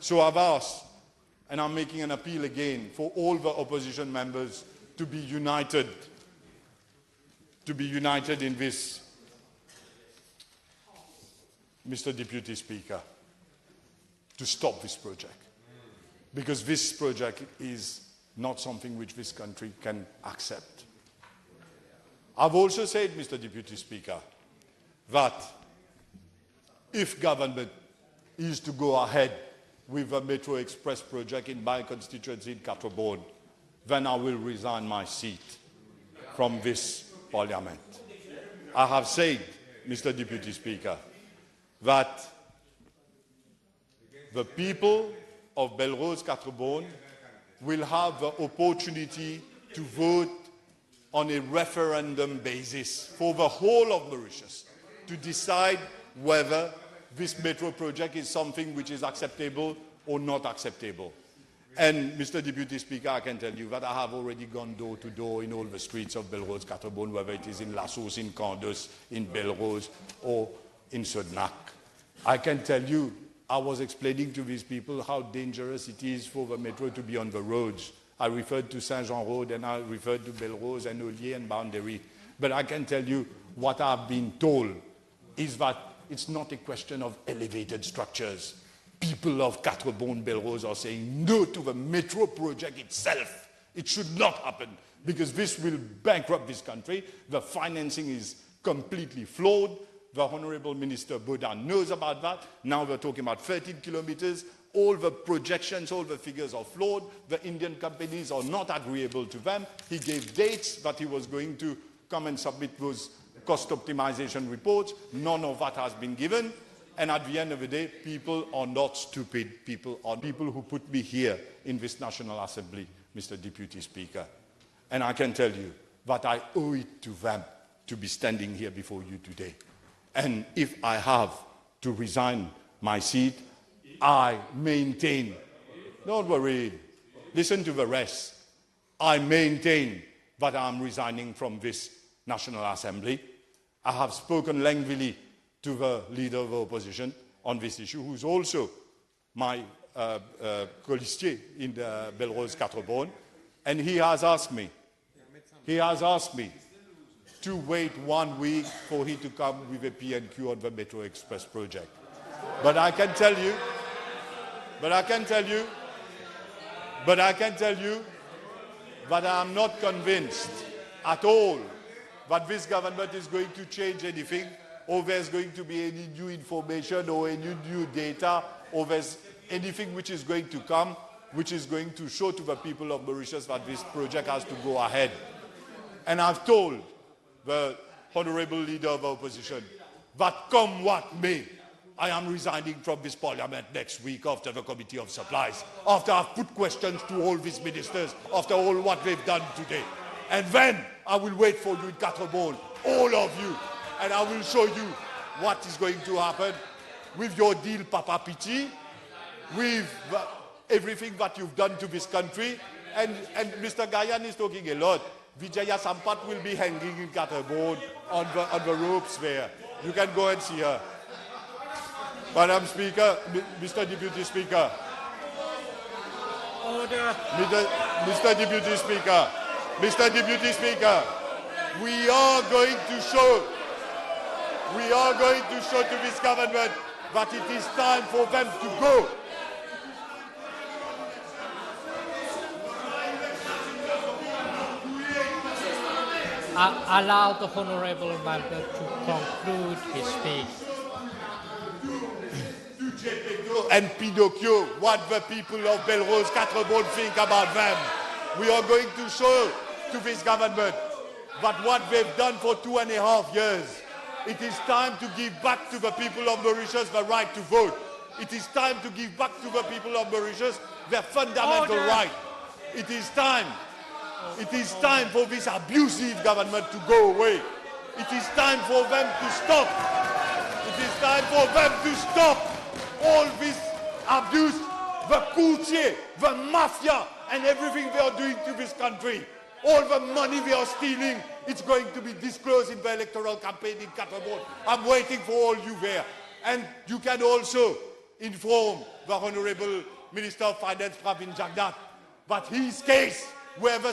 So I've asked, and I'm making an appeal again, for all the opposition members to be united in this. Mr. Deputy Speaker, to stop this project. Because this project is not something which this country can accept. I've also said, Mr. Deputy Speaker, that if government is to go ahead with a Metro Express project in my constituency in Quatre-Bornes, then I will resign my seat from this parliament. I have said, Mr. Deputy Speaker, that the people of Belrose-Quatre-Bornes will have the opportunity to vote on a referendum basis for the whole of Mauritius to decide whether this metro project is something which is acceptable or not acceptable. And, Mr. Deputy Speaker, I can tell you that I have already gone door to door in all the streets of Belrose-Quatre-Bornes, whether it is in La Sauce, in Candos, in Belrose, or in Sodnac. I can tell you, I was explaining to these people how dangerous it is for the metro to be on the roads. I referred to Saint-Jean Road, and I referred to Belrose and Ollier and Boundary. But I can tell you what I've been told is that it's not a question of elevated structures. People of Quatre-Bornes, Belrose are saying no to the metro project itself. It should not happen because this will bankrupt this country. The financing is completely flawed. The Honorable Minister Bhadain knows about that. Now we're talking about 13 kilometers. All the projections, all the figures are flawed. The Indian companies are not agreeable to them. He gave dates that he was going to come and submit those cost optimization reports. None of that has been given. And at the end of the day, people are not stupid. People are people who put me here in this National Assembly, Mr. Deputy Speaker. And I can tell you that I owe it to them to be standing here before you today. And if I have to resign my seat, I maintain. Don't worry. Listen to the rest. I maintain that I'm resigning from this National Assembly. I have spoken lengthily to the leader of the opposition on this issue, who's also my colistier in the Belrose-Quatre-Bornes, and he has asked me to wait 1 week for he to come with a P&Q on the Metro Express project. But I can tell you that I'm not convinced at all that this government is going to change anything, or there's going to be any new information or any new data, or there's anything which is going to come, which is going to show to the people of Mauritius that this project has to go ahead. And I've told the Honorable Leader of the Opposition that come what may, I am resigning from this parliament next week after the Committee of Supplies, after I've put questions to all these ministers, after all what they've done today. And then I will wait for you in Quatre-Bornes, all of you, and I will show you what is going to happen with your deal, Papa Piti, with everything that you've done to this country. And Mr. Gayan is talking a lot. Vijaya Sampat will be hanging in Quatre-Bornes on the ropes there. You can go and see her. Madam Speaker, Mr. Deputy Speaker. Order. Mr. Deputy Speaker. Mr. Deputy Speaker. We are going to show to this government that it is time for them to go. Allow the Honourable Member to conclude his speech. And Pinocchio, what the people of Belrose-Quatre-Bornes think about them. We are going to show to this government that what they've done for 2.5 years, it is time to give back to the people of Mauritius the right to vote. It is time to give back to the people of Mauritius their fundamental right. It is time for this abusive government to go away. It is time for them to stop. It is time for them to stop all this abuse, the courtier, the mafia, and everything they are doing to this country. All the money they are stealing, it's going to be disclosed in the electoral campaign in Quatre-Bornes. I'm waiting for all you there. And you can also inform the Honorable Minister of Finance Pravin Jagnnath. But his case, where the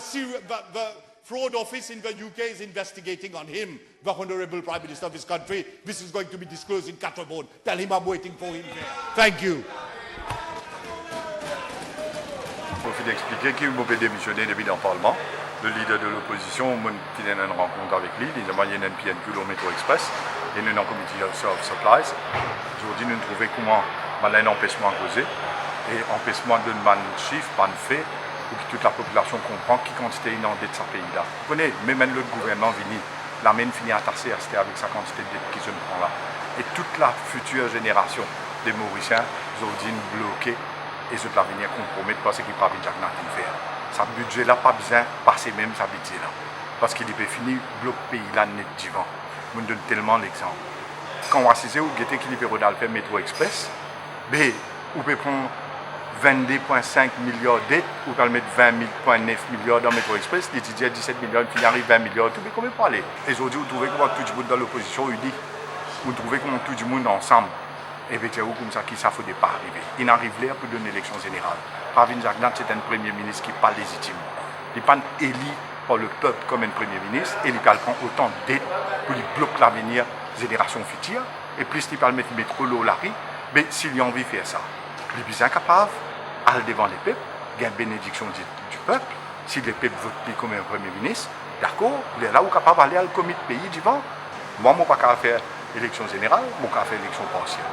fraud office in the UK is investigating on him, the Honorable Prime Minister of his country, this is going to be disclosed in Catterbourne. Tell him I'm waiting for him there. Thank you. Pour d'expliquer qu'il m'a démissionné depuis dans le Parlement. Le leader de l'opposition, on a une rencontre avec lui, il a une PNQ au Métro Express, et nous avons un comité of supplies. Aujourd'hui, nous trouvons comment un empêchement causé, et empêchement de man chiffre, pas de fait, pour que toute la population comprenne qui quantité il en dette de ce pays-là. Vous connaissez, même le gouvernement vini, la main finit à tasser avec sa quantité de dette qui se prend là. Et toute la future génération des Mauriciens, aujourd'hui, bloqués. Et ce l'avenir compromis parce qu'il pas bien faire. Sa budget là pas besoin passer même sa budget là. Parce qu'il peut finir bloc pays là net divan. Nous donne tellement l'exemple. Quand on assise ou guetter qu'il peut rodal faire métro express, ben ou peut prendre 22,5 milliards dettes ou peut mettre 20,9 milliards dans métro express, l'étudiant 17 milliards, puis il arrive 20 milliards, tout peut comment parler. Et aujourd'hui vous trouvez comment tout le monde dans l'opposition unie. Vous trouvez comment tout le monde ensemble. Et bien, c'est comme ça qu'il ne faut pas arriver. Il n'arrive là pour une élection générale. Pravin Jagnnath, c'est un Premier ministre qui n'est pas légitime. Il n'est pas élu par le peuple comme un Premier ministre et il prend autant d'aide pour qu'il bloque l'avenir des générations futures. Et plus il peut mettre l'eau la rue, mais s'il a envie de faire ça, il est plus incapable d'aller devant les peuples, il y a une bénédiction du peuple. Si le peuple vote comme un Premier ministre, d'accord, il est là où il est capable d'aller à le comité pays devant. Moi, je ne peux pas faire élection générale, je peux faire élection partielle.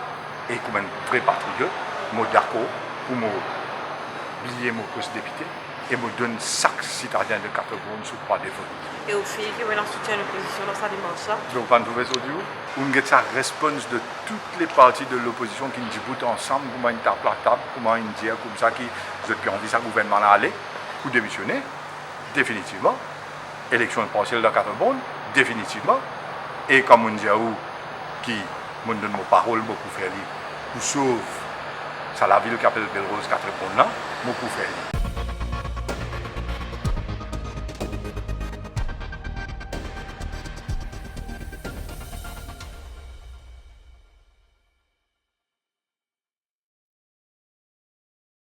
Et comme un vrai patriote, je suis d'accord pour oublier mon poste de député et me donne chaque citoyen de Catterbourne sous droit de vote. Et au fait, qui est en soutien de l'opposition dans sa dimension. Donc, quand vous audio, on a sa réponse de toutes les parties de l'opposition qui nous disputent ensemble, comment ils tapent la table, comment ils disent comme ça, qui vous avez envie ça gouvernement à aller, ou démissionner, définitivement. Élection partielle dans Catterbourne, définitivement. Et comme on dit à vous, qui me donne mon parole, beaucoup faire libre. Sauf, c'est la ville qui appelle Belrose 4 là, beaucoup faire libre.